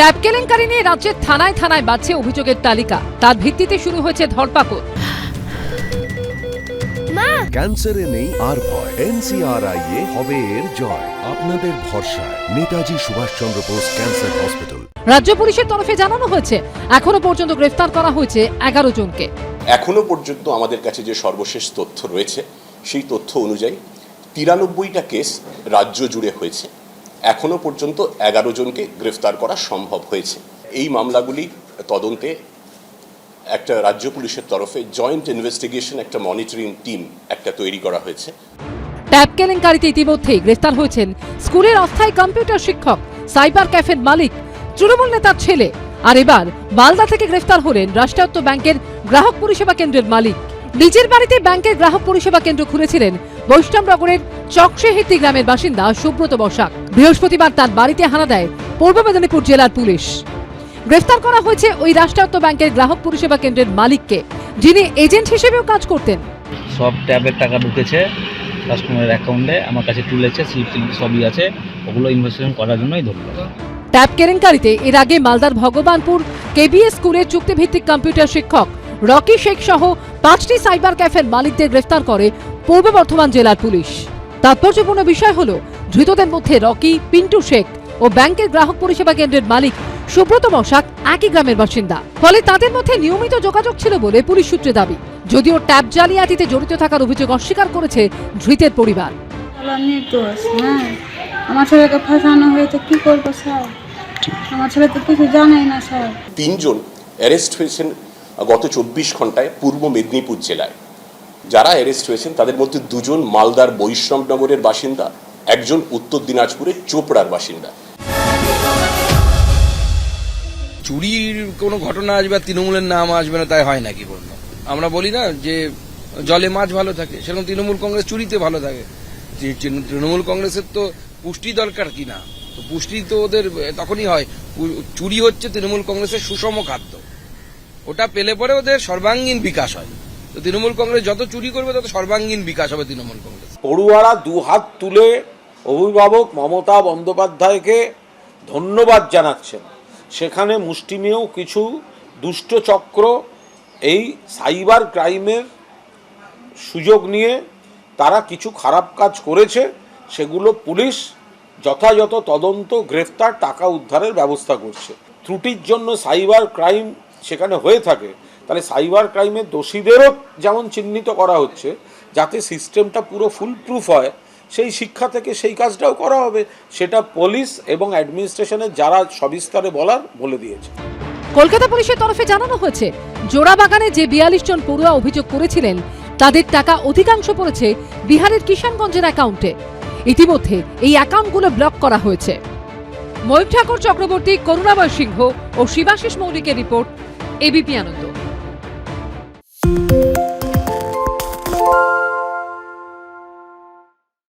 Tap কেলেঙ্কারি নিয়ে রাজ্যের থানায় থানায় বাড়ছে অভিযোগের তালিকা। তার ভিত্তিতে শুরু হয়েছে ধরপাকড়। ক্যান্সারে নেই আর ভয়, NCRI হবে এর জয়। আপনাদের ভরসায় নেতাজি সুভাষচন্দ্র বোস ক্যান্সার হসপিটাল। রাজ্য পুলিশের তরফে জানানো হয়েছে এখনো পর্যন্ত গ্রেফতার করা হয়েছে 11 জনকে। এখনো পর্যন্ত আমাদের কাছে যে সর্বশেষ তথ্য রয়েছে সেই তথ্য অনুযায়ী 93টা কেস রাজ্য জুড়ে হয়েছে। এখনো পর্যন্ত 11 জনকে গ্রেফতার করা সম্ভব হয়েছে। এই মামলাগুলি তদন্তে একটা রাজ্য পুলিশের তরফে জয়েন্ট ইনভেস্টিগেশন একটা মনিটরিং টিম একটা তৈরি করা হয়েছে। ট্যাপ কেলেঙ্কারিতে ইতিমধ্যেই গ্রেফতার হয়েছেন স্কুলের অস্থায়ী কম্পিউটার শিক্ষক, সাইবার ক্যাফের মালিক, তৃণমূল নেতার ছেলে। আর এবার মালদা থেকে গ্রেফতার হলেন রাষ্ট্রায়ত্ত ব্যাংকের গ্রাহক পরিষেবা কেন্দ্রের মালিক। নিজের বাড়িতে ব্যাংকের গ্রাহক পরিষেবা কেন্দ্র খুলেছিলেন বৈষ্ণবনগরের চকশেহেতি গ্রামের বাসিন্দা সুব্রত বসাক। বৃহস্পতিবার তার বাড়িতে হানা দেয় পূর্ব মেদিনীপুর জেলার পুলিশ। গ্রেফতার করা হয়েছে ওই রাষ্ট্রায়ত্ত ব্যাংকের গ্রাহক পরিষেবা কেন্দ্রের মালিককে, যিনি এজেন্ট হিসেবেও কাজ করতেন। সব ট্যাবের টাকা ঢুকেছে কাস্টমারের অ্যাকাউন্টে, আমার কাছে তুলেছে, স্লিপ সবই আছে, ওগুলো ইনভেস্টিগেশন করার জন্যই ধরল। ট্যাপ কেলেঙ্কারিতে এর আগে মালদার ভগবানপুর কেবিএস স্কুলের চুক্তিভিত্তিক কম্পিউটার শিক্ষক রকি শেখ সহ 5টি সাইবার ক্যাফের মালিকদের গ্রেফতার করে পূর্ব বর্ধমান জেলার পুলিশ। তাৎপর্যপূর্ণ বিষয় হল ধৃতদের মধ্যে রকি, পিন্টু শেখ ও ব্যাংকের গ্রাহক পরিষেবা কেন্দ্রের মালিক সুব্রত বসাক একই গ্রামের বাসিন্দা। ফলে তাদের মধ্যে নিয়মিত যোগাযোগ ছিল বলে পুলিশ সূত্রে দাবি। যদিও ট্যাব জালিয়াতিতে জড়িত থাকার অভিযোগ অস্বীকার করেছে ধৃতের পরিবার। আমার ছেলেকে ফাঁসানো হয়েছে, কি করবো স্যার? আমার ছেলে তো কিছু জানেই না স্যার। 3 জন অ্যারেস্ট হয়েছেন গত 24 ঘন্টায় পূর্ব মেদিনীপুর জেলায়। যারা অ্যারেস্ট হয়েছেন তাদের মধ্যে 2 জন মালদার বৈষ্ণবনগরের বাসিন্দা, একজন উত্তর দিনাজপুরের চোপড়ার বাসিন্দা। চুরির কোনো ঘটনা আসবে আর তৃণমূলের নাম আসবে না তাই হয় নাকি বললো? আমরা বলি না যে জলে মাছ ভালো থাকে, সেরকম তৃণমূল কংগ্রেস চুরিতে ভালো থাকে। তৃণমূল কংগ্রেসের তো পুষ্টি দরকার কিনা, তো পুষ্টি তো ওদের তখনই হয়। চুরি হচ্ছে তৃণমূল কংগ্রেসের সুষম খাদ্য, ওটা পেলে পরে ওদের সর্বাঙ্গীন বিকাশ হয়। তো তৃণমূল কংগ্রেস যত চুরি করবে তত সর্বাঙ্গীন বিকাশ হবে তৃণমূল কংগ্রেস। পড়ুয়ারা 2 হাত তুলে অভিভাবক মমতা বন্দ্যোপাধ্যায়কে ধন্যবাদ জানাচ্ছেন। সেখানে মুষ্টিমেয় কিছু দুষ্ট চক্র এই সাইবার ক্রাইমের সুযোগ নিয়ে তারা কিছু খারাপ কাজ করেছে, সেগুলো পুলিশ যথাযথ তদন্ত, গ্রেফতার, টাকা উদ্ধারের ব্যবস্থা করছে। ত্রুটির জন্য সাইবার ক্রাইম সেখানে হয়ে থাকে, তাহলে সাইবার ক্রাইমের দোষীদেরও যেমন চিহ্নিত করা হচ্ছে, যাতে সিস্টেমটা পুরো ফুল প্রুফ হয়, সেই শিক্ষা থেকে সেই কাজটাও করা হবে। সেটা পুলিশ এবং অ্যাডমিনিস্ট্রেশনের যারা সবিস্তারে বলে দিয়েছে। কলকাতা পুলিশের তরফে জানানো হয়েছে জোড়াবাগানে যে 42 জন পড়ুয়া অভিযোগ করেছিলেন তাদের টাকা অধিকাংশ পড়েছে বিহারের কিষানগঞ্জের অ্যাকাউন্টে। ইতিমধ্যে এই অ্যাকাউন্টগুলো ব্লক করা হয়েছে। ময়ূর ঠাকুর চক্রবর্তী, করুণাময় সিংহ ও শিবাশিস মৌলিকের রিপোর্ট, এবিপি আনন্দ।